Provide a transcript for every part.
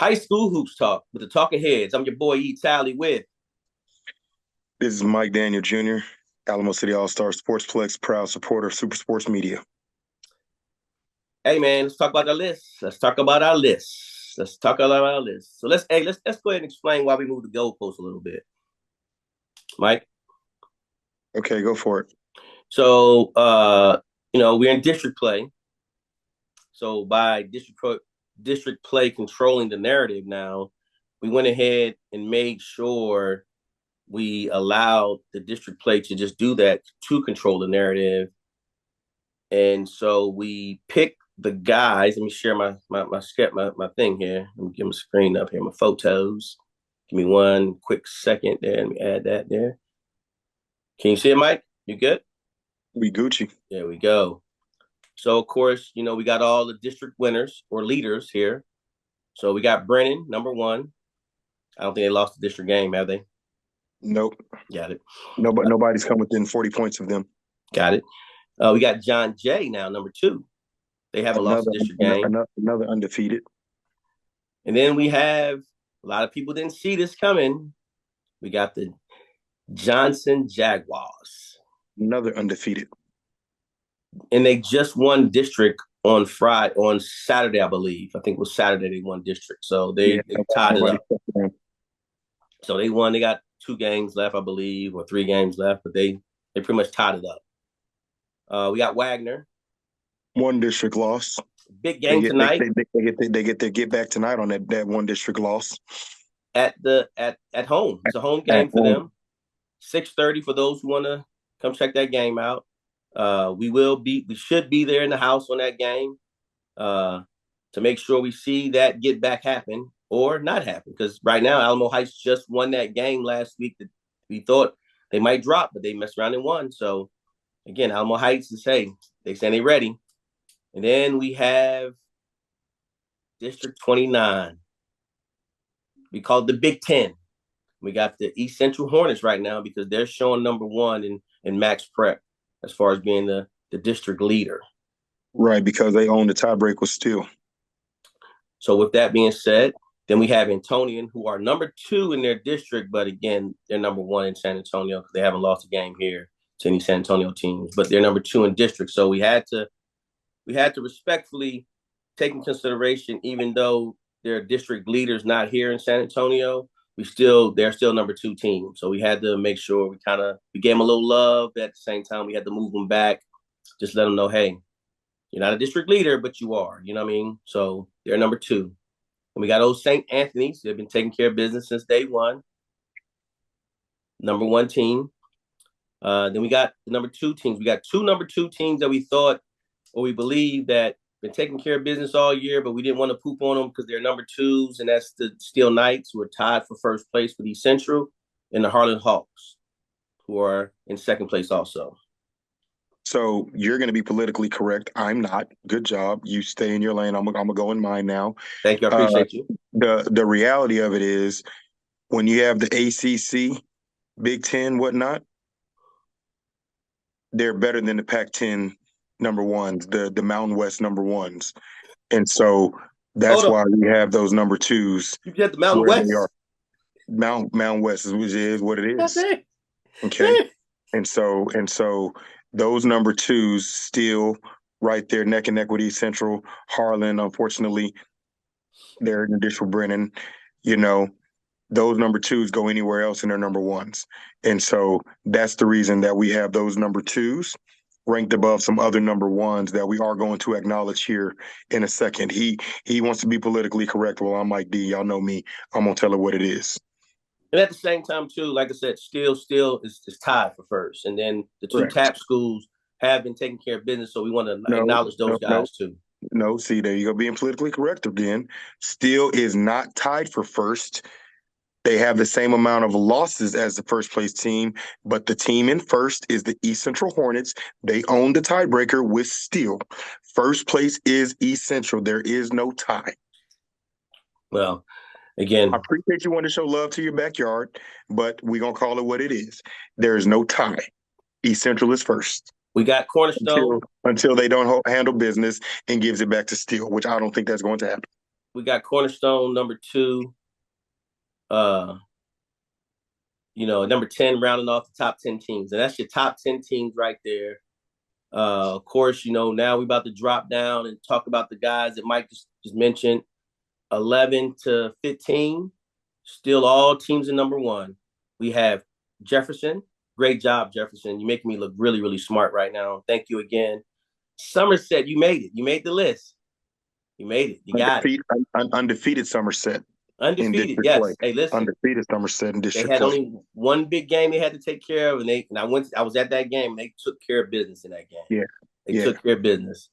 High school hoops talk with the talking heads. I'm your boy E. Tally with. This is Mike Daniel Jr., Alamo City All-Star Sportsplex, proud supporter of Super Sports Media. Hey man, let's talk about our list. Let's talk about our list. Let's talk about our list. So let's go ahead and explain why we moved the goalpost a little bit, Mike. Okay, go for it. So we're in district play. So by district play controlling the narrative now, we went ahead and made sure we allowed the district play to just do that to control the narrative. And so we picked the guys. Let me share my thing here. Let me get my screen up here, my photos. Give me one quick second there. Let me add that there. Can you see it, Mike? You good? We Gucci. There we go. So of course, we got all the district winners or leaders here. So we got Brennan, number one. I don't think they lost the district game, have they? Nope. Got it. Nobody's come within 40 points of them. Got it. We got John Jay now, number two. They haven't lost the district game. Another undefeated. And then we have a lot of people didn't see this coming. We got the Johnson Jaguars. Another undefeated. And they just won district on Saturday, I believe. I think it was Saturday they won district. So they tied it up. So they won. They got 2 games left, I believe, or 3 games left, but they pretty much tied it up. We got Wagner. 1 district loss. Big game tonight. They get their get back tonight on that 1 district loss. At home. It's a home game for them. 6:30 for those who want to come check that game out. We should be there in the house on that game to make sure we see that get back happen or not happen. Because right now, Alamo Heights just won that game last week that we thought they might drop, but they messed around and won. So again, Alamo Heights is, hey, they say they're ready. And then we have District 29. We call it the Big Ten. We got the East Central Hornets right now because they're showing number one in Max Prep as far as being the district leader. Right, because they own the tiebreak with Steele. So with that being said, then we have Antonian, who are number 2 in their district, but again, they're number 1 in San Antonio because they haven't lost a game here to any San Antonio teams, but they're number 2 in district. So we had to respectfully take in consideration, even though their district leaders not here in San Antonio, they're still number 2 team. So we had to make sure we gave them a little love, but at the same time we had to move them back, just let them know, hey, you're not a district leader, but you are. You know what I mean? So they're number 2. And we got old St. Anthony's. They've been taking care of business since day one. Number 1 team. Then we got the number 2 teams. We got 2 number 2 teams that we thought or we believe that been taking care of business all year, but we didn't want to poop on them because they're number 2s, and that's the Steel Knights, who are tied for first place with East Central, and the Harlan Hawks, who are in second place also. So you're going to be politically correct. I'm not. Good job. You stay in your lane. I'm gonna go in mine now. Thank you. I appreciate you. The reality of it is, when you have the ACC, Big Ten, whatnot, they're better than the Pac-10 number ones, the Mountain West number ones, and so that's why we have those number 2s. You get the Mountain West. Mountain West is what it is. That's it. Okay, and so those number 2s still right there, neck and neck with East Central. Harlan, unfortunately, they're in the dish with Brennan. Those number 2s go anywhere else and they're number 1s. And so that's the reason that we have those number 2s ranked above some other number 1s that we are going to acknowledge here in a second. He wants to be politically correct. Well, I'm Mike D. Y'all know me. I'm going to tell it what it is. And at the same time, too, like I said, still is tied for first. And then the 2 TAP schools have been taking care of business, so we want to acknowledge those guys, too. No, see, there you go, being politically correct again. Steele is not tied for first. They have the same amount of losses as the first place team, but the team in first is the East Central Hornets. They own the tiebreaker with Steele. First place is East Central. There is no tie. Well, again, I appreciate you wanting to show love to your backyard, but we're going to call it what it is. There is no tie. East Central is first. We got Cornerstone. Until they don't handle business and gives it back to Steele, which I don't think that's going to happen. we got Cornerstone number 2. Number 10 rounding off the top 10 teams. And that's your top 10 teams right there. Of course, now we're about to drop down and talk about the guys that Mike just mentioned. 11 to 15, still all teams in number 1. We have Jefferson. Great job, Jefferson. You're making me look really, really smart right now. Thank you again. Somerset, you made it. You made the list. You made it. You got it. Undefeated Somerset. Undefeated, yes. Play. Hey, listen. Undefeated Somerset in district play. They had play. only one big game they had to take care of, and I was at that game, and they took care of business in that game. Yeah. They took care of business.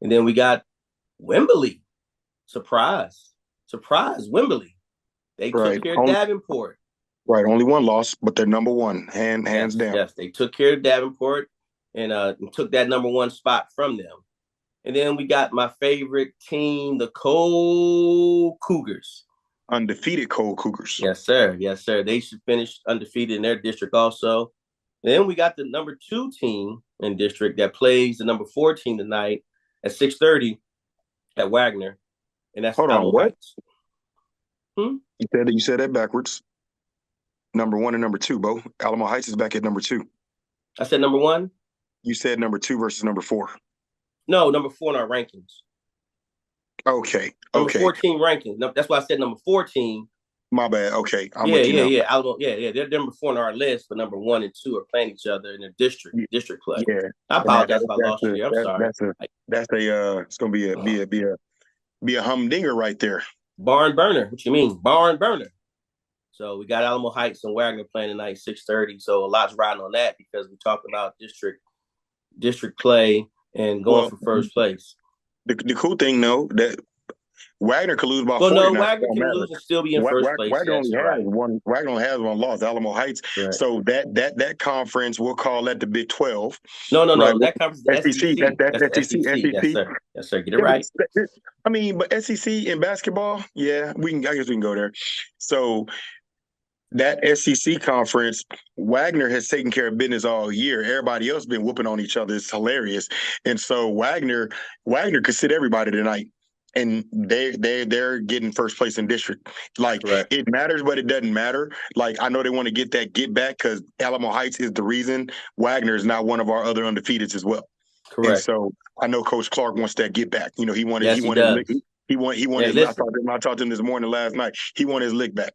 And then we got Wimberley. Surprise, Wimberley. They took care of Davenport. Right, only one loss, but they're number 1, hands down. Yes, they took care of Davenport and took that number 1 spot from them. And then we got my favorite team, the Cole Cougars. Undefeated Cole Cougars. Yes, sir. Yes, sir. They should finish undefeated in their district also. And then we got the number 2 team in district that plays the number 4 team tonight at 6:30 at Wagner. And that's Alamo Heights. Hmm? You said that backwards. Number 1 and number 2, Bo. Alamo Heights is back at number 2. I said number 1? You said number 2 versus number 4. No, number 4 in our rankings. Okay. Number 14 rankings. No, that's why I said number 14. My bad. Okay. Yeah. Alamo, They're number 4 on our list, but number 1 and 2 are playing each other in the district play. Yeah. I apologize if I lost you. I'm sorry. It's gonna be a humdinger right there. Barn burner. What you mean? Barn burner. So we got Alamo Heights and Wagner playing tonight, 6:30. So a lot's riding on that because we talked about district play and going for first place. The cool thing, though, that Wagner could lose by 40. Well, no, Wagner can lose and still be in first place. Wagner only has one loss, Alamo Heights. Right. So that conference, we'll call that the Big 12. No. Right? That conference is SEC. That's SEC. Yes, sir. Get it right. I mean, but SEC in basketball, I guess we can go there. So that SEC conference, Wagner has taken care of business all year. Everybody else been whooping on each other. It's hilarious. And so Wagner could sit everybody tonight. And they're getting first place in district. Like, correct. It matters, but it doesn't matter. Like, I know they want to get back because Alamo Heights is the reason. Wagner is not one of our other undefeateds as well. Correct. And so I know Coach Clark wants that get back. He wanted. Yes, he wanted. I talked to him this morning, last night. He wanted his lick back.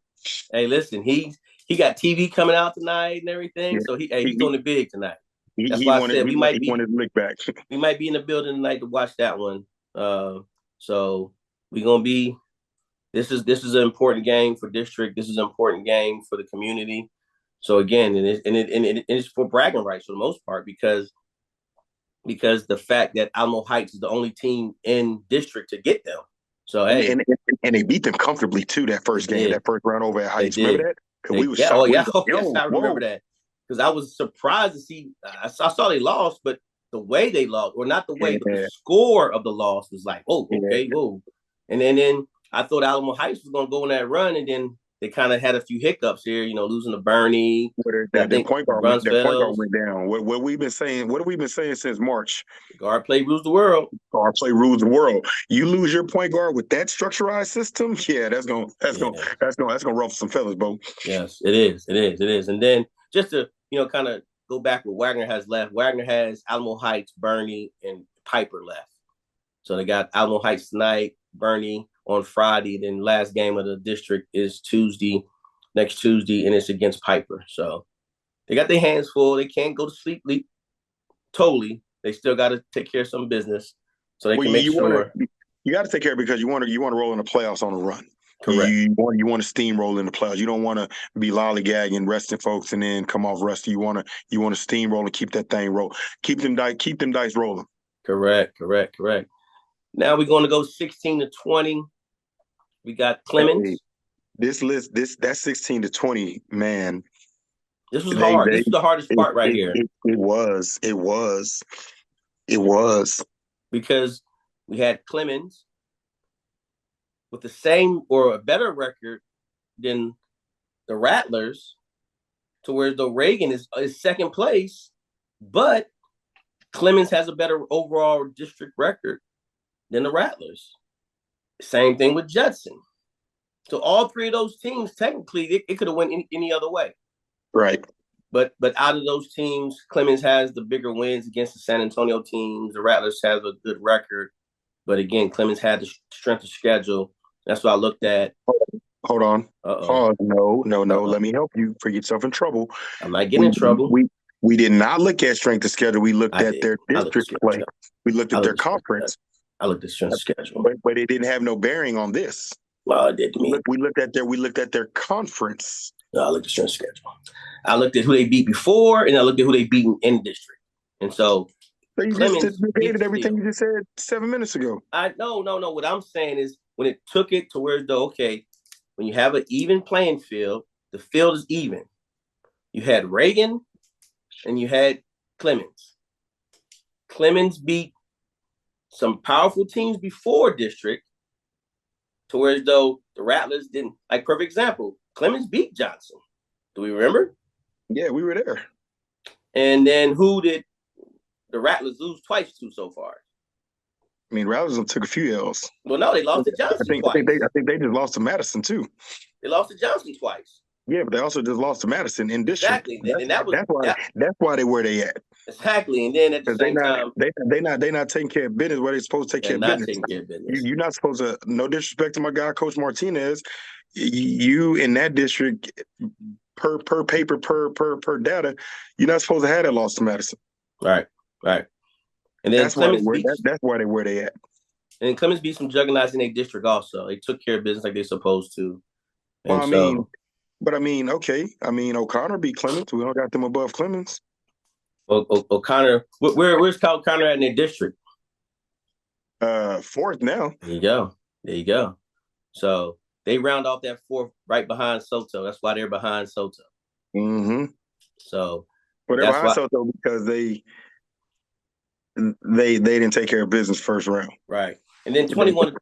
Hey, listen, he got TV coming out tonight and everything. Yeah. So he's doing it big tonight. That's why I said we might be his lick back. We might be in the building tonight to watch that one. So we're gonna be. This is an important game for district. This is an important game for the community. So again, it's for bragging rights for the most part because the fact that Alamo Heights is the only team in district to get them. So hey, and they beat them comfortably too. That first game, that first round over at Heights. Remember that? Yes, I remember that because I was surprised to see. I saw they lost, but the way they lost, or not the way, but the score of the loss was like, oh, okay, whoa. And then I thought Alamo Heights was going to go on that run, and then they kind of had a few hiccups here, losing to Bernie. Their point guard went down. What we've been saying? What have we been saying since March? Guard play rules the world. Guard play rules the world. You lose your point guard with that structurized system, that's gonna ruffle some feathers, Bo. Yes, it is. And then just to kind of go back what Wagner has left. Wagner has Alamo Heights, Bernie, and Piper left. So they got Alamo Heights tonight, Bernie on Friday. Then last game of the district is next Tuesday, and it's against Piper. So they got their hands full. They can't go to sleep totally. They still got to take care of some business so they can make sure. You got to take care of it because you want to roll in the playoffs on a run. Correct. You want to steamroll in the playoffs. You don't want to be lollygagging, resting folks, and then come off rusty. You want to steamroll and keep that thing roll. Keep them dice rolling. Correct. Now we're going to go 16 to 20. We got Clemens. Hey, this list, that 16 to 20, man. This was hard. This is the hardest part right here. It was. Because we had Clemens with the same or a better record than the Rattlers, to where the Reagan is second place, but Clemens has a better overall district record than the Rattlers. Same thing with Judson. So all three of those teams, technically, it could have went any other way. Right. But out of those teams, Clemens has the bigger wins against the San Antonio teams. The Rattlers have a good record. But again, Clemens had the strength of schedule. That's what I looked at. Hold on. Uh-oh. No. Let me help you for yourself in trouble. I'm not getting in trouble. We did not look at strength of schedule. We looked at their district play. We looked at their conference. I looked at strength of schedule. But it didn't have no bearing on this. Well, it didn't. We looked at their conference. No, I looked at strength of schedule. I looked at who they beat before, and I looked at who they beat in district. And so you just negated everything you just said 7 minutes ago. No. What I'm saying is when it took it to where when you have an even playing field, the field is even. You had Reagan and you had Clemens. Clemens beat some powerful teams before district to where the Rattlers didn't. Like, perfect example, Clemens beat Johnson. Do we remember? Yeah, we were there. And then who did the Rattlers lose twice to so far? I mean, Rattlers took a few L's. Well, no, they lost to Johnson twice. I think they just lost to Madison too. They lost to Johnson twice. Yeah, but they also just lost to Madison in district. Exactly, and that's why they where they at. Exactly, and then at the same time, they not taking care of business where they supposed to take care of business. You're not supposed to. No disrespect to my guy, Coach Martinez. You in that district, per paper, per data, you're not supposed to have that loss to Madison. Right. And then that's why they where they at. And Clemens beat some juggernauts in their district also. They took care of business like they're supposed to. Well, okay. O'Connor beat Clemens. We don't got them above Clemens. O'Connor, where's Kyle O'Connor at in their district? Fourth now. There you go. So they round off that fourth right behind Soto. That's why they're behind Soto. Mm-hmm. So they're behind Soto because they didn't take care of business first round. Right. And then 21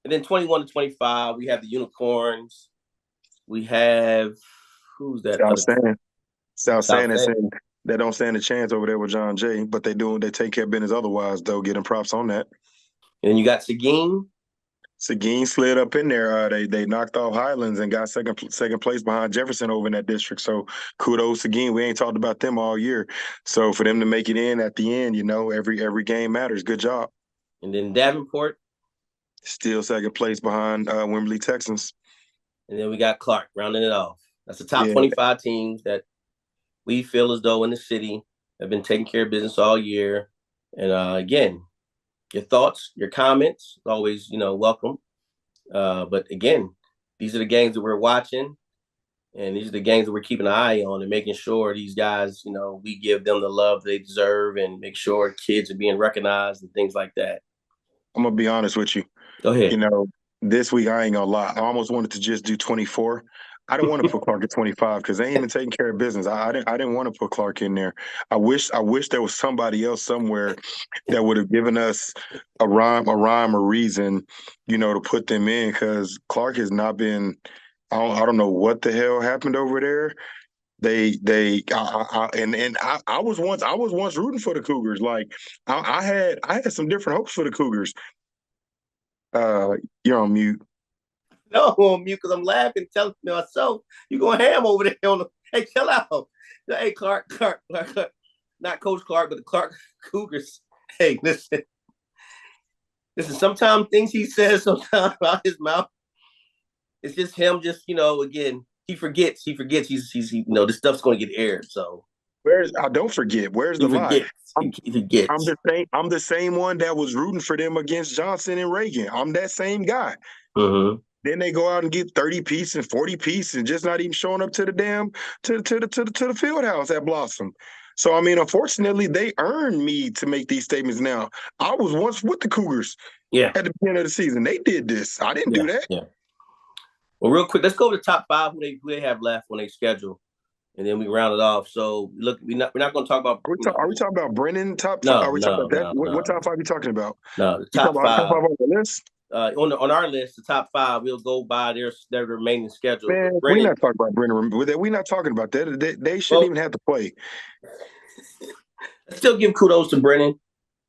to 25, we have the Unicorns. We have who's that? South San. They don't stand a chance over there with John Jay, but they take care of business otherwise, though, getting props on that. And you got Seguin. Seguin slid up in there. They knocked off Highlands and got second place behind Jefferson over in that district. So kudos Seguin. We ain't talked about them all year. So for them to make it in at the end, every game matters. Good job. And then Davenport. Still second place behind Wimberley Texans. And then we got Clark rounding it off. That's the top 25 teams that we feel as though in the city have been taking care of business all year. And again, your thoughts, your comments, always, welcome. But again, these are the games that we're watching, and these are the games that we're keeping an eye on and making sure these guys, we give them the love they deserve and make sure kids are being recognized and things like that. I'm going to be honest with you. Go ahead. This week, I ain't going to lie. I almost wanted to just do 24. I didn't want to put Clark at 25 because they ain't even taking care of business. I didn't want to put Clark in there. I wish there was somebody else somewhere that would have given us a rhyme or reason, to put them in, because Clark has not been. I don't know what the hell happened over there. I was once rooting for the Cougars. Like I had some different hopes for the Cougars. You're on mute. No, I'm on mute because I'm laughing, telling myself you going ham over there on the. Hey, chill out. Hey, Clark, not Coach Clark, but the Clark Cougars. Hey, listen. Sometimes things he says sometimes out his mouth, it's just him. Just again, he forgets. He's this stuff's going to get aired. So don't forget. Where's the lie? He forgets. I'm the same one that was rooting for them against Johnson and Reagan. I'm that same guy. Mm-hmm. Then they go out and get 30 piece and 40 piece and just not even showing up to the the field house at Blossom. So unfortunately, they earned me to make these statements now. I was once with the Cougars. Yeah. At the beginning of the season, they did this. I didn't do that. Yeah. Well, real quick, let's go to the top 5 who they have left on their schedule, and then we round it off. So look, we're not going to talk about. Are we talking about Brennan top 5? No, are we talking about that? What top 5 are you talking about? No, the top 5. Top 5 on the list. On our list, the top 5, we'll go by their remaining schedule. Man, we're not talking about Brennan. We're not talking about that. They shouldn't even have to play. Let's still give kudos to Brennan.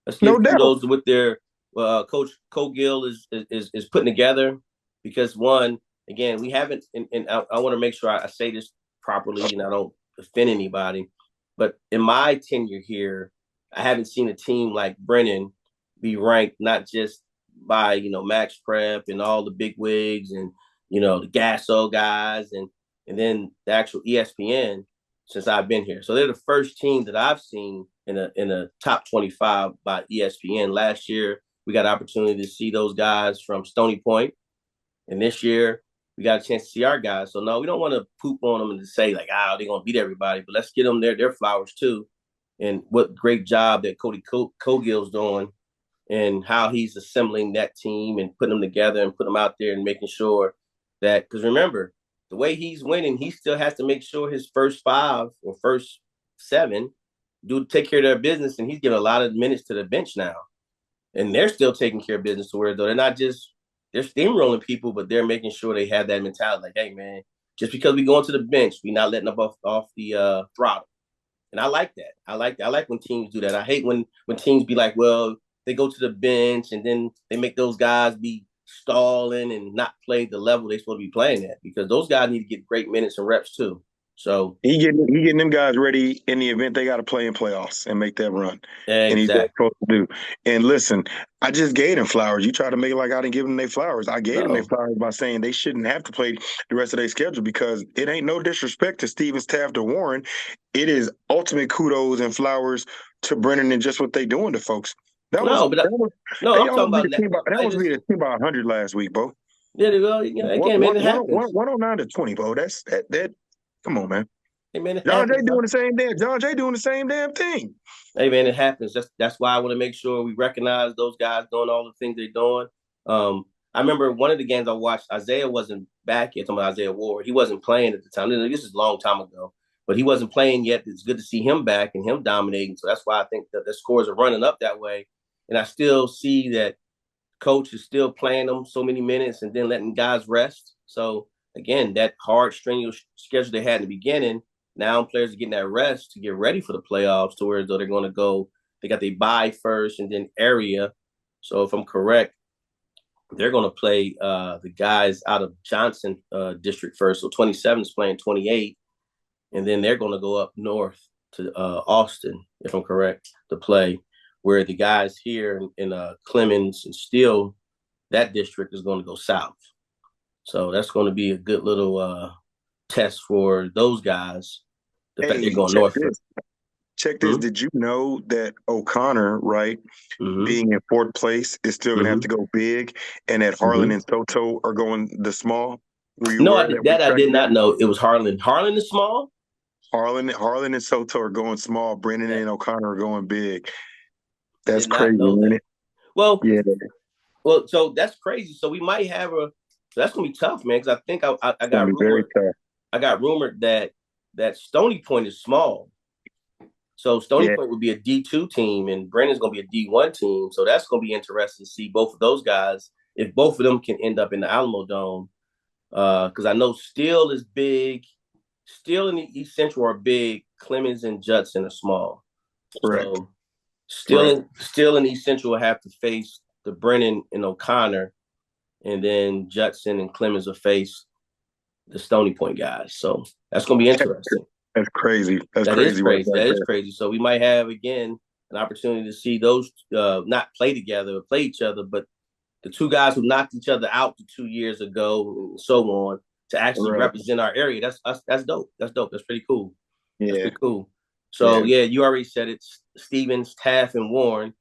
Let's give kudos with their Coach Cogill is putting together, because one, again, we haven't, and I want to make sure I say this properly and I don't offend anybody, but in my tenure here, I haven't seen a team like Brennan be ranked not just by Max Prep and all the big wigs and the Gasso guys and then the actual ESPN since I've been here. So they're the first team that I've seen in a top 25 by ESPN. Last year we got an opportunity to see those guys from Stony Point, and this year we got a chance to see our guys. So no, we don't want to poop on them and to say like, they're gonna beat everybody, but let's get them their flowers too. And what great job that Cody Cogill's doing, and how he's assembling that team and putting them together and putting them out there and making sure that, because remember, the way he's winning, he still has to make sure his first 5 or first 7 do take care of their business, and he's giving a lot of minutes to the bench now, and they're still taking care of business to where though they're not just they're steamrolling people, but they're making sure they have that mentality like, hey man, just because we go into the bench, we not letting them off the throttle. And I like that. I like when teams do that. I hate when teams be like, well, they go to the bench and then they make those guys be stalling and not play the level they're supposed to be playing at, because those guys need to get great minutes and reps too. So he getting them guys ready in the event they got to play in playoffs and make that run. And he's exactly. supposed to do. And listen, I just gave them flowers. You try to make it like I didn't give them their flowers. I gave them their flowers by saying they shouldn't have to play the rest of their schedule, because it ain't no disrespect to Stevens, Taft, or Warren. It is ultimate kudos and flowers to Brennan and just what they doing to folks. I'm talking about that was the team by 100 last week, Bo. Yeah, well, again, man, it happens. 109 to 20, Bo. That's that. Come on, man. Hey, man, John Jay doing the same damn thing. Hey, man, it happens. That's why I want to make sure we recognize those guys doing all the things they're doing. I remember one of the games I watched, Isaiah wasn't back yet. I'm talking about Isaiah Ward. He wasn't playing at the time. This is a long time ago, but he wasn't playing yet. It's good to see him back and him dominating. So that's why I think that the scores are running up that way. And I still see that coach is still playing them so many minutes and then letting guys rest. So again, that hard, strenuous schedule they had in the beginning, now players are getting that rest to get ready for the playoffs, to where though they're going to go, they got their bye first and then area. So if I'm correct, they're going to play the guys out of Johnson district first. So 27 is playing 28, and then they're going to go up north to Austin, if I'm correct, to play, where the guys here in Clemens and Steele, that district is going to go south. So that's going to be a good little test for those guys. The fact they're going north. Check this. Did you know that O'Connor, right, being in fourth place, is still going to have to go big, and that Harlan and Soto are going the small? No, I did not know. It was Harlan. Harlan is small? Harlan and Soto are going small. Brennan and O'Connor are going big. That's crazy, isn't it? Well, yeah. Well, so that's crazy. So we might have that's gonna be tough, man. Because I think I got rumored. I got rumored that Stony Point is small. So Stony Point would be a D2 team, and Brennan's gonna be a D1 team. So that's gonna be interesting to see both of those guys, if both of them can end up in the Alamo Dome. Because I know Steele is big. Steele and the East Central are big. Clemens and Judson are small. Correct. So Steele and East Central will have to face the Brennan and O'Connor, and then Judson and Clemens will face the Stony Point guys. So that's going to be interesting. That's crazy. That is crazy. So we might have, again, an opportunity to see those not play together or play each other, but the two guys who knocked each other out 2 years ago and so on, to actually represent our area. That's dope. That's dope. That's pretty cool. Yeah. That's pretty cool. So, you already said it. Stevens, Taft, and Warren.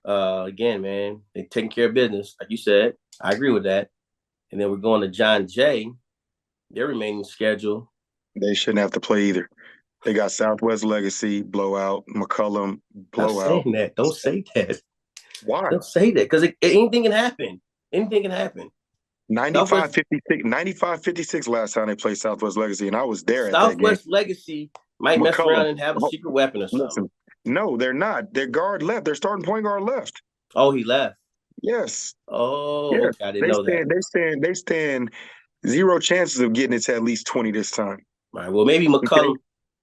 Again, man, they're taking care of business. Like you said, I agree with that. And then we're going to John Jay. Their remaining schedule. They shouldn't have to play either. They got Southwest Legacy, blowout, McCullum, blowout. Don't say that. Why? Don't say that, because anything can happen. Anything can happen. 95-56 last time they played Southwest Legacy, and I was there at that game. Southwest Legacy might mess around and have a secret weapon or something. Listen, no, they're not. Their guard left. Their starting point guard left. Oh, he left? Yes. Oh, yes. Okay. I didn't know that. They stand zero chances of getting it to at least 20 this time. Right. Well, maybe McCullum.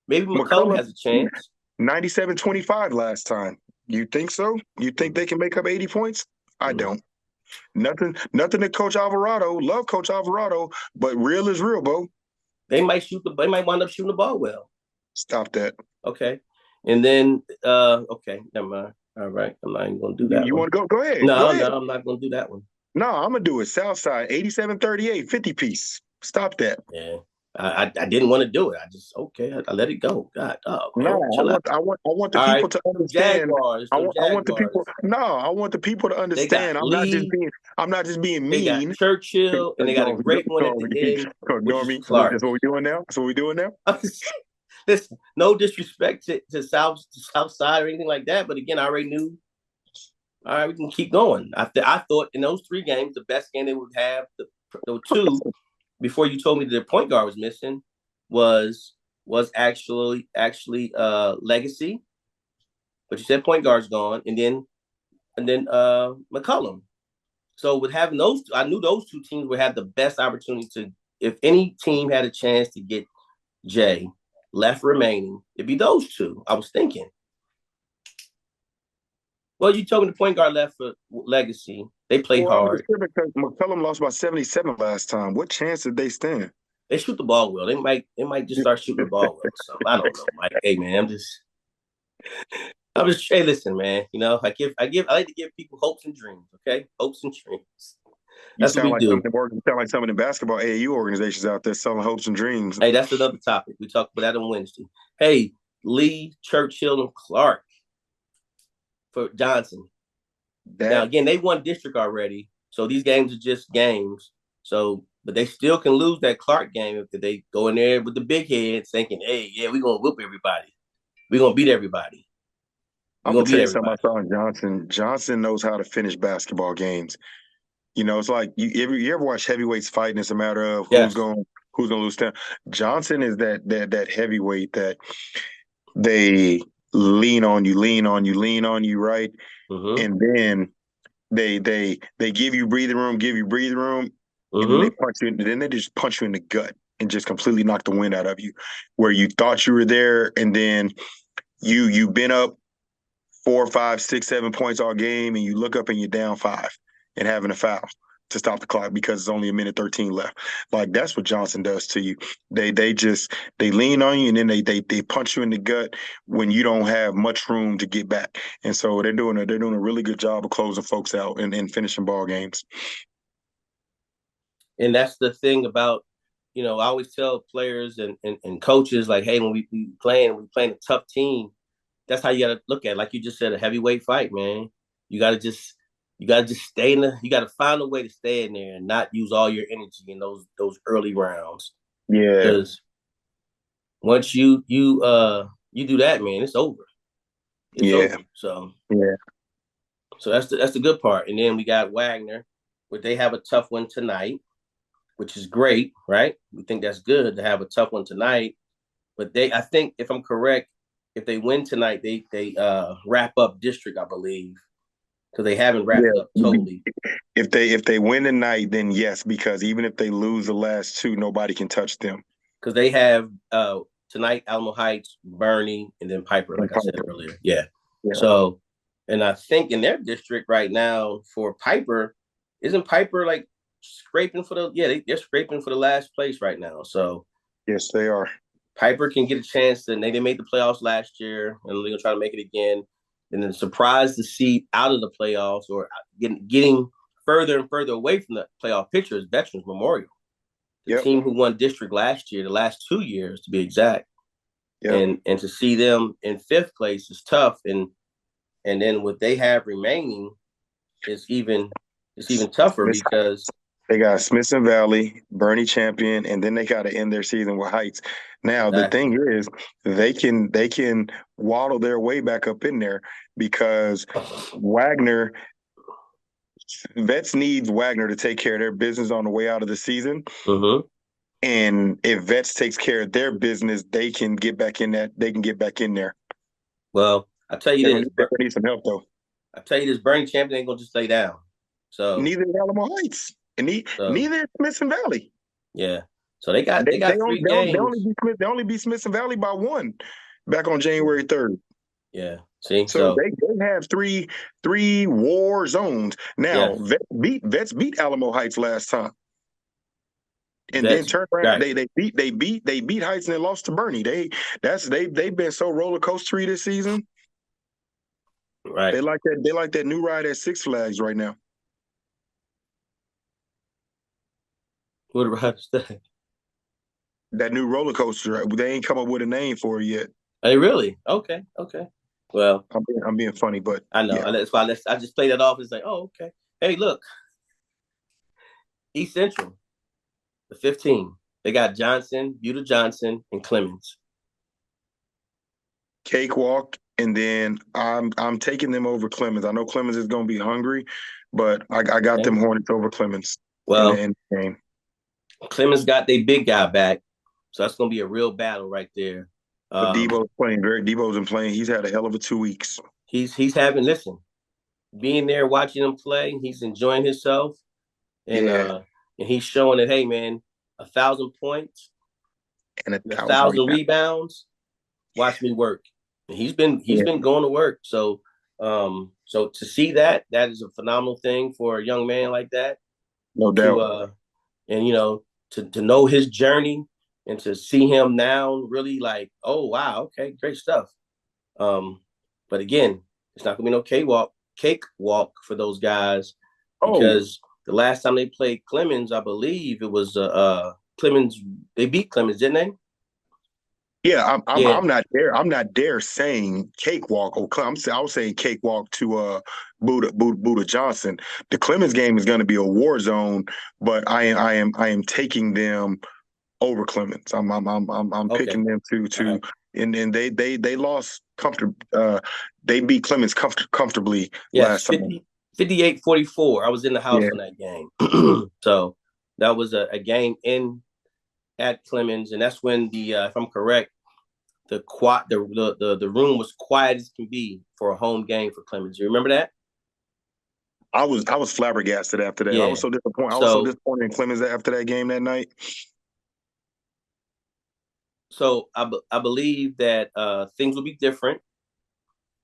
Maybe McCullum has a chance. 97-25 last time. You think so? You think they can make up 80 points? I don't. Nothing to Coach Alvarado. Love Coach Alvarado, but real is real, Bo. They might wind up shooting the ball well. Stop that. Okay. And then okay, never mind. All right. I'm not even gonna do that You one. want to go? Go ahead. Go No, ahead. I'm not gonna do that one. No, I'm gonna do it. Southside, 87-38, 50 piece. Stop that. Yeah. I didn't want to do it. I just I let it go. God, No, man, chill out. I want the All people right. to The understand. Jaguars, I the want I want the Jaguars. people. No, I want the people to They got understand. Lee, I'm not just being they got mean. Churchill, and they got a great one at the end, which is Clark. That's what we're doing now. That's what we're doing now. Listen, no disrespect to South Side or anything like that, but again, I already knew. All right, we can keep going. I thought in those 3 games, the best game they would have, the 2 before you told me their point guard was missing, was actually Legacy, but you said point guard's gone, and then McCollum. So with having those, I knew those 2 teams would have the best opportunity to, if any team had a chance to get Jay left remaining, it'd be those 2. I was thinking. Well, you told me the point guard left for Legacy. They play hard. Because McCullum lost by 77 last time. What chance did they stand? They shoot the ball well. They might just start shooting the ball well. So I don't know, Mike. Hey man, I'm just hey, listen, man. You know, I like to give people hopes and dreams, okay? Hopes and dreams. That's what we do. You sound like some of the basketball AAU organizations out there selling hopes and dreams. Hey, that's another topic. We talked about that on Wednesday. Hey, Lee, Churchill, and Clark for Johnson. Now again, they won district already, so these games are just games. So, but they still can lose that Clark game if they go in there with the big heads thinking, "Hey, yeah, we're gonna whoop everybody. We're gonna beat everybody." I'm gonna tell you something about Johnson. Johnson knows how to finish basketball games. You know, it's like you ever watch heavyweights fight, and it's a matter of who's gonna lose down. Johnson is that heavyweight that they lean on you, right? Mm-hmm. And then they give you breathing room, and then they punch you, and then they just punch you in the gut and just completely knock the wind out of you, where you thought you were there, and then you've been up 4, 5, 6, 7 points all game, and you look up and you're down 5 and having a foul to stop the clock because it's only a minute 13 left. Like that's what Johnson does to you. They lean on you, and then they punch you in the gut when you don't have much room to get back. And so they're doing a really good job of closing folks out and finishing ball games. And that's the thing about, I always tell players and coaches, like, hey, when we playing a tough team, that's how you got to look at it. Like you just said, a heavyweight fight, man. You got to just stay you got to find a way to stay in there and not use all your energy in those early rounds. Yeah. Because once you do that, man, it's over. It's over. So yeah. So that's the good part. And then we got Wagner, where they have a tough one tonight, which is great, right? We think that's good to have a tough one tonight. But I think, if I'm correct, if they win tonight, they wrap up district, I believe, because they haven't wrapped up totally. If they win tonight, then yes, because even if they lose the last 2, nobody can touch them. Because they have tonight Alamo Heights, Bernie, and then Piper, like I said earlier. Yeah. So, and I think in their district right now for Piper, isn't Piper like scraping for they're scraping for the last place right now. So yes, they are. Piper can get a chance to. They made the playoffs last year, and they're gonna try to make it again. And then surprise the seed out of the playoffs, or getting further and further away from the playoff picture, is Veterans Memorial, the team who won district last year, the last 2 years to be exact. Yep. And to see them in 5th place is tough, and then what they have remaining is even tougher because they got Smithson Valley, Bernie Champion, and then they got to end their season with Heights. Now the thing is, they can waddle their way back up in there because Vets needs Wagner to take care of their business on the way out of the season. Mm-hmm. And if Vets takes care of their business, they can get back in that. They can get back in there. Well, I tell you this, they need some help though. I tell you this, Bernie Champion ain't gonna just lay down. So neither is Alamo Heights, and neither is Smithson Valley. Yeah, so they got 3 games. They only beat Smithson Valley by 1 back on January 3rd. Yeah. See, So so they have three war zones. Now, yes, Vets beat Alamo Heights last time. And then that's turn around, right, they beat Heights and then lost to Bernie. They've been so roller coastery this season. right. They like that new ride at Six Flags right now. What about that? That new roller coaster. They ain't come up with a name for it yet. Hey, really? Okay, okay. Well, I'm being funny, but I know. yeah. And that's why I just played that off and say, oh, okay. Hey, look, East Central, the 15. They got Johnson, Buda Johnson, and Clemens. Cakewalk, and then I'm taking them over Clemens. I know Clemens is going to be hungry, but I got Okay. them Hornets over Clemens in the Well, end game. Clemens got their big guy back, so that's going to be a real battle right there. But Um, Debo's been playing. He's had a hell of a 2 weeks. he's having listen, being there watching him play. He's enjoying himself, and Yeah, uh, and he's showing that hey man, 1,000 points, and a and a thousand thousand rebounds. rebounds. Watch me work. And he's Yeah, been going to work. So to see that is a phenomenal thing for a young man like that no to doubt. and to know his journey and to see him now really like, oh wow, okay, great stuff. Um, but again, it's not gonna be no cakewalk for those guys Oh, because the last time they played Clemens, I believe it was Clemens. They beat Clemens, didn't they? yeah. I'm I'm Yeah, I'm not there. I'm not there saying cakewalk. I was saying cakewalk to Buda Johnson. The Clemens game is going to be a war zone, but I am taking them over Clemens. I'm okay, picking them to all to right. and they lost comfortable. They beat Clemens comfortably Yes, last time. 58-44. I was in the house Yeah, on that game. So that was a game in at Clemens, and that's when if I'm correct, the room was quiet as can be for a home game for Clemens. You remember that? I was flabbergasted after that. I was Yeah. so disappointed. I was so So disappointed in Clemens after that game that night. I believe that things will be different,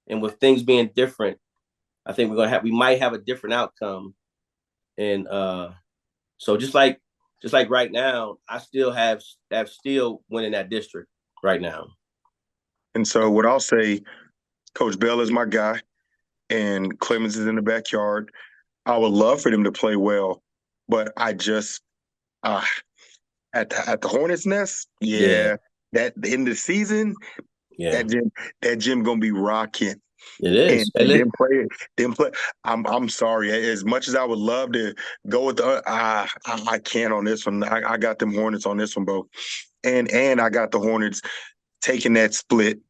and with things being different, I think we might have a different outcome. And so just like right now, I still have still winning that district right now. And so what I'll say, Coach Bell is my guy, and Clemens is in the backyard. I would love for them to play well, but I just uh, at the Hornets nest, Yeah, yeah, that in the season, yeah, that gym gonna be rocking. it And, is. and then play. I'm sorry. As much as I would love to go with I can't on this one. I got them Hornets on this one, Bo. And I got the Hornets taking that split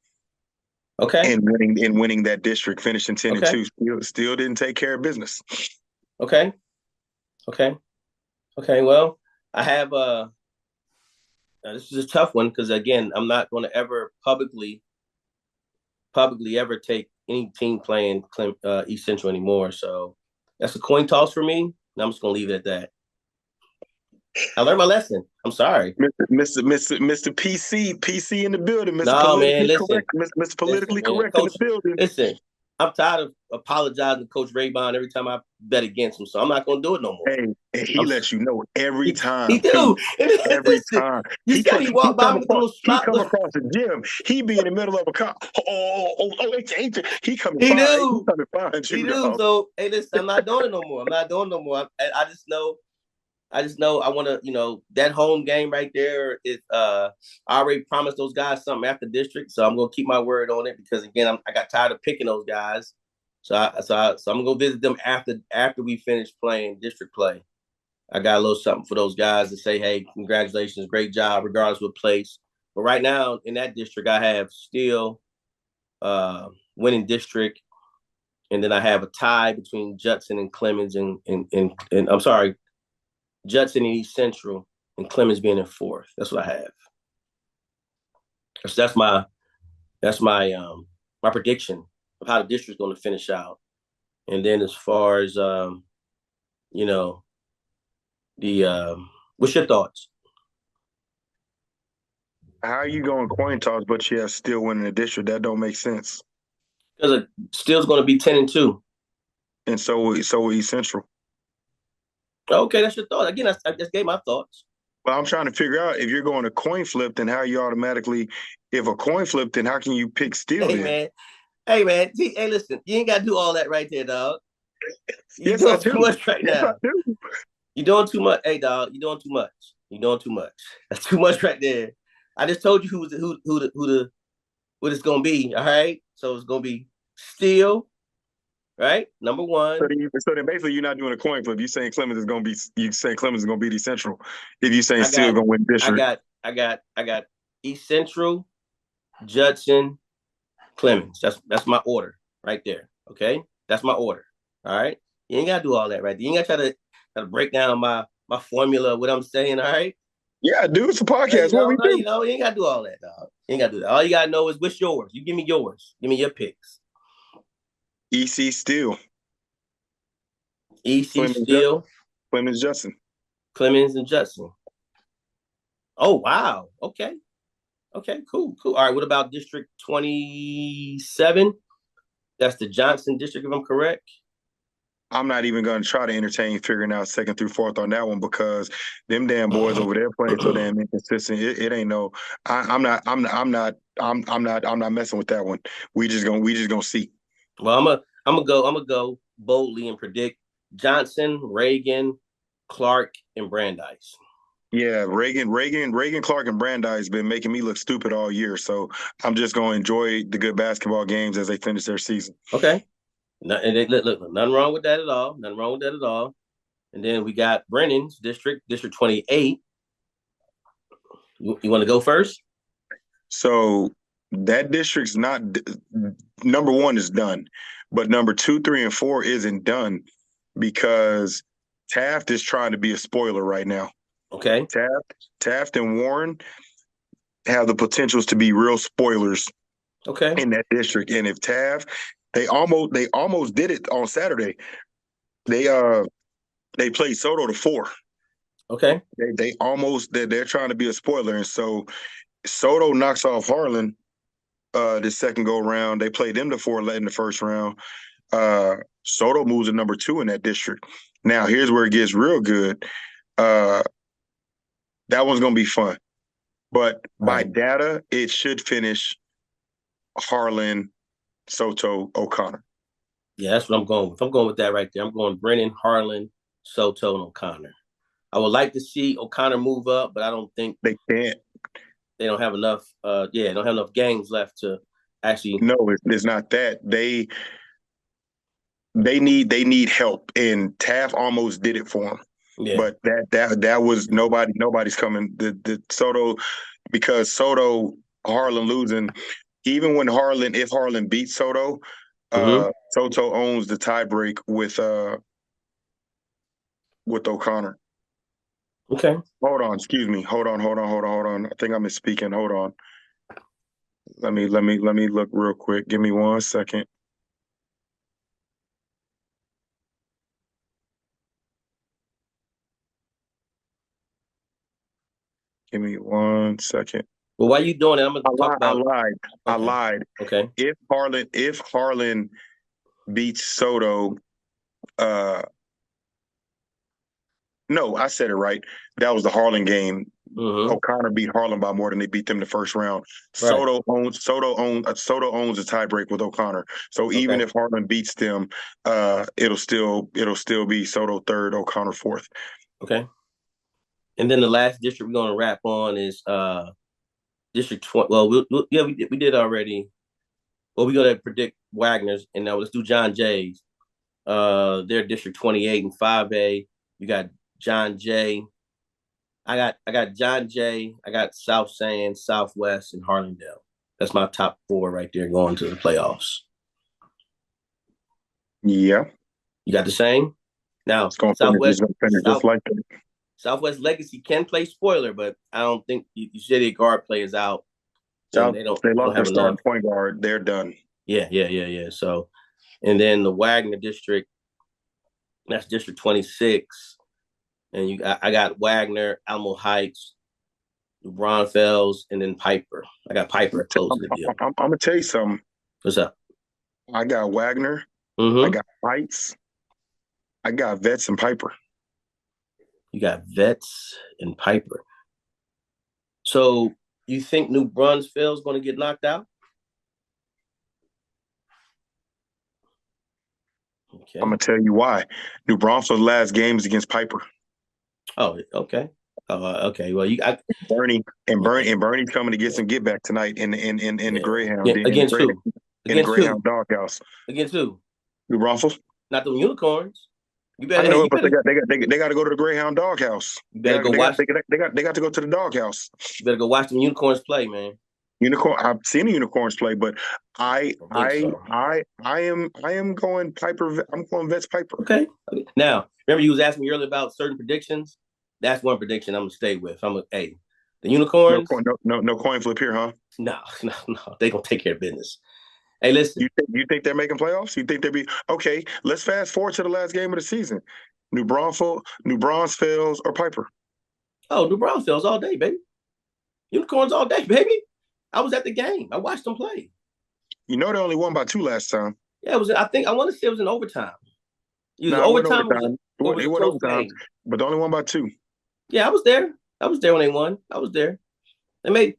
Okay, and winning that district, finishing 10 and okay, 2. Still didn't take care of business. okay, okay, okay. Well, I have this is a tough one because again, I'm not going to ever publicly ever take any team playing East Central anymore. So that's a coin toss for me. And I'm just going to leave it at that. I learned my lesson. I'm sorry. Mr. PC in the building, Mr. No, man. Politically Correct, Mr. Listen, Politically man. Correct in the Coach, building. listen. I'm tired of apologizing to Coach Raybon every time I bet against him. So I'm not going to do it no more. Hey, and he I'm lets you know every he time do. too. And Every listen, time you he see how come he he walked by come me with the across little he spot. come across the gym. He be in the middle of a car. He coming He find he do. coming find He you, do. dog. So hey, listen, I'm not doing it no more. I'm not doing it no more. I just know. I just know I want to, that home game right there is. I already promised those guys something after district, so I'm gonna keep my word on it because again, I got tired of picking those guys, so I'm gonna go visit them after we finish playing district play. I got a little something for those guys to say, hey, congratulations, great job, regardless of place. But right now in that district, I have still winning district, and then I have a tie between Judson and Clemens, and I'm sorry, Judson and East Central, and Clemens being in fourth. That's what I have. So that's my prediction of how the district's going to finish out. And then as far as you know, the what's your thoughts? How are you going coin toss, but yeah, still winning the district? That don't make sense. Because Steele's going to be 10-2. and so East Central. Okay, that's your thought. Again, I just gave my thoughts. Well, I'm trying to figure out if you're going to coin flip, then how you automatically, if a coin flip, then how can you pick Steel Hey then? man, hey man, hey listen, you ain't got to do all that right there, dog. You Yes, I doing too do. much right Yes, I now. do. You doing too much. Hey dog, you doing too much. You doing too much. That's too much right there. I just told you what it's gonna be. All right, so it's gonna be Steel, right? Number one. So then basically you're not doing a coin flip. You saying Clemens is going to be, you saying Clemens is going to beat East Central. If you saying I Steel got, going to win I district. got, I got East Central, Judson, Clemens. That's my order right there. Okay, that's my order. All right, you ain't gotta do all that right there. You ain't gotta try to break down my formula. What I'm saying. All right. Yeah, dude, it's a podcast. What we No, do? you ain't gotta do all that, dog. You ain't gotta do that. All you gotta know is what's yours. You give me yours. Give me your picks. EC Steel, EC Clemens, Ju- Steel, Clemens Justin. Clemens, and Judson. Oh wow. Okay. Okay. Cool. Cool. All right. What about District 27? That's the Johnson district, if I'm correct. I'm not even going to try to entertain figuring out second through fourth on that one because them damn boys over there play so damn inconsistent. It ain't no. I'm not messing with that one. We just gonna see. Well, I'm gonna go boldly and predict Johnson, Reagan, Clark, and Brandeis. Yeah, Reagan, Clark, and Brandeis been making me look stupid all year. So I'm just gonna enjoy the good basketball games as they finish their season. Okay. Look, nothing wrong with that at all. Nothing wrong with that at all. And then we got Brennan's district, District 28. You want to go first? So that district's not number one is done, but number two, three, and four isn't done because Taft is trying to be a spoiler right now. Okay. Taft and Warren have the potentials to be real spoilers Okay. in that district. And if Taft, they almost did it on Saturday. They played Soto to four. Okay. They're trying to be a spoiler, and so Soto knocks off Harlan the second go round. They played them to four in the first round. Soto moves to number two in that district. Now here's where it gets real good. Uh, that one's gonna be fun. But by data, it should finish Harlan, Soto, O'Connor. Yeah, that's what I'm going with. I'm going with that right there. I'm going Brennan, Harlan, Soto, and O'Connor. I would like to see O'Connor move up, but I don't think They can't. they don't have enough. They don't have enough games left to actually. No, it's not that. They need help, and Taft almost did it for them. Yeah. But that was nobody's coming. The Soto, because Soto Harlan losing, even when if Harlan beats Soto, Soto owns the tiebreak with O'Connor. Okay. Hold on, excuse me. Hold on. I think I'm misspeaking. Hold on. Let me look real quick. Give me 1 second. Give me 1 second. Well, while you doing it, I'm gonna talk about. I lied. Okay. If Harlan beats Soto, no, I said it right. That was the Harlan game. O'Connor beat Harlan by more than they beat them the first round. Soto owns the tiebreak with O'Connor. So even if Harlan beats them, it'll still be Soto third, O'Connor fourth. Okay. And then the last district we're gonna wrap on is District 20. Well, we did already. Well, we're gonna predict Wagner's, and now let's do John Jay's. They're District 28 and 5A. You got John Jay. I got John Jay. I got South Sands, Southwest, and Harlandale. That's my top four right there going to the playoffs. Yeah. You got the same? Now, Southwest just like that. Southwest Legacy can play spoiler, but I don't think you said their guard play is out. They lost their starting point guard. They're done. Yeah. So, and then the Wagner district, that's District 26. And I got Wagner, Alamo Heights, Braunfels, and then Piper. I got Piper closing the deal. I'm gonna tell you something. What's up? I got Wagner. I Mm-hmm. got Heights. I got Vets and Piper. You got Vets and Piper. So you think New Braunfels going to get knocked out? Okay. I'm gonna tell you why. New Braunfels' last game is against Piper. Oh, okay. Okay. Well, Bernie's coming to get some get back tonight in the Greyhound Against who? in the Against who? Greyhound doghouse. Against who? New Braunfels. Not them unicorns. You I better. Hey, know you it, but better. they got to go to the Greyhound doghouse. You better go watch. They got to go to the doghouse. You better go watch them unicorns play, man. Unicorn. I've seen the unicorns play, but I think so. I am going Piper. I'm going Vets Piper. Okay. Now, remember you was asking me earlier about certain predictions. That's one prediction I'm gonna stay with. The unicorns. No coin flip here, huh? No. They gonna take care of business. Hey, listen. You think they're making playoffs? You think they'll be okay? Let's fast forward to the last game of the season. New Braunfels, or Piper. Oh, New Braunfels all day, baby. Unicorns all day, baby. I was at the game. I watched them play. You know they only won by 2 last time. Yeah, it was. I want to say it was in overtime. It went overtime. It went overtime, game. but they only won by 2. Yeah, I was there. I was there when they won. I was there. They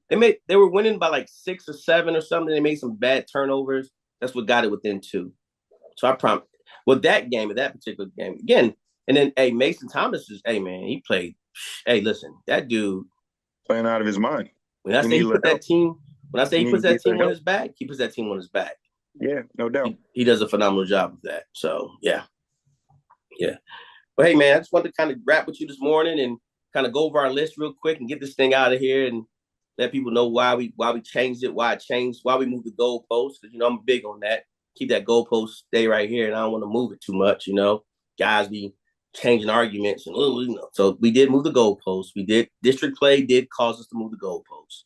were winning by like 6 or 7 or something. They made some bad turnovers. That's what got it within 2. So I promise. Well, that particular game again, and then Mason Thomas is man, he played. Hey, listen, that dude playing out of his mind. When I say he puts that team on his back, he puts that team on his back. Yeah, no doubt. He does a phenomenal job of that. So yeah. But hey, man, I just wanted to kind of wrap with you this morning and kind of go over our list real quick and get this thing out of here and let people know why we changed it, why we moved the goalpost. Because I'm big on that. Keep that goalpost stay right here, and I don't want to move it too much. Guys be changing arguments and so we did move the goalposts. We did district play did cause us to move the goalposts.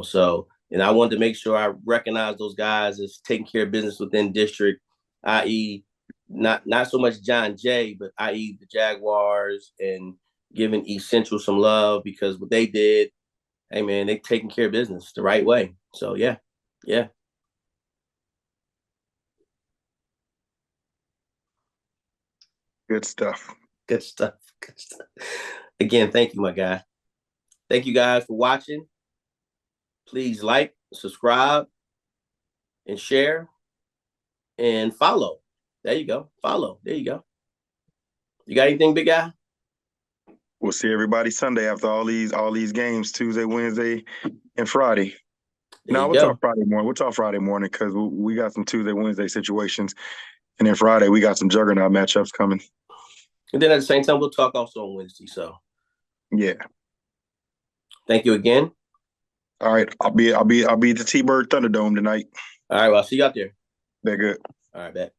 So and I wanted to make sure I recognize those guys as taking care of business within district, i.e. not so much John Jay, but i.e. the Jaguars, and giving East Central some love because what they did, hey man, they taking care of business the right way. So yeah. Good stuff. Again, thank you, my guy. Thank you guys for watching. Please like, subscribe, and share, and follow. There you go. Follow. There you go. You got anything, big guy? We'll see everybody Sunday after all these games, Tuesday, Wednesday, and Friday. We'll talk Friday morning. We'll talk Friday morning because we got some Tuesday, Wednesday situations. And then Friday, we got some juggernaut matchups coming. And then at the same time, we'll talk also on Wednesday. So, yeah. Thank you again. All right, I'll be at the T-Bird Thunderdome tonight. All right, well, I'll see you out there. They're good. All right, bet.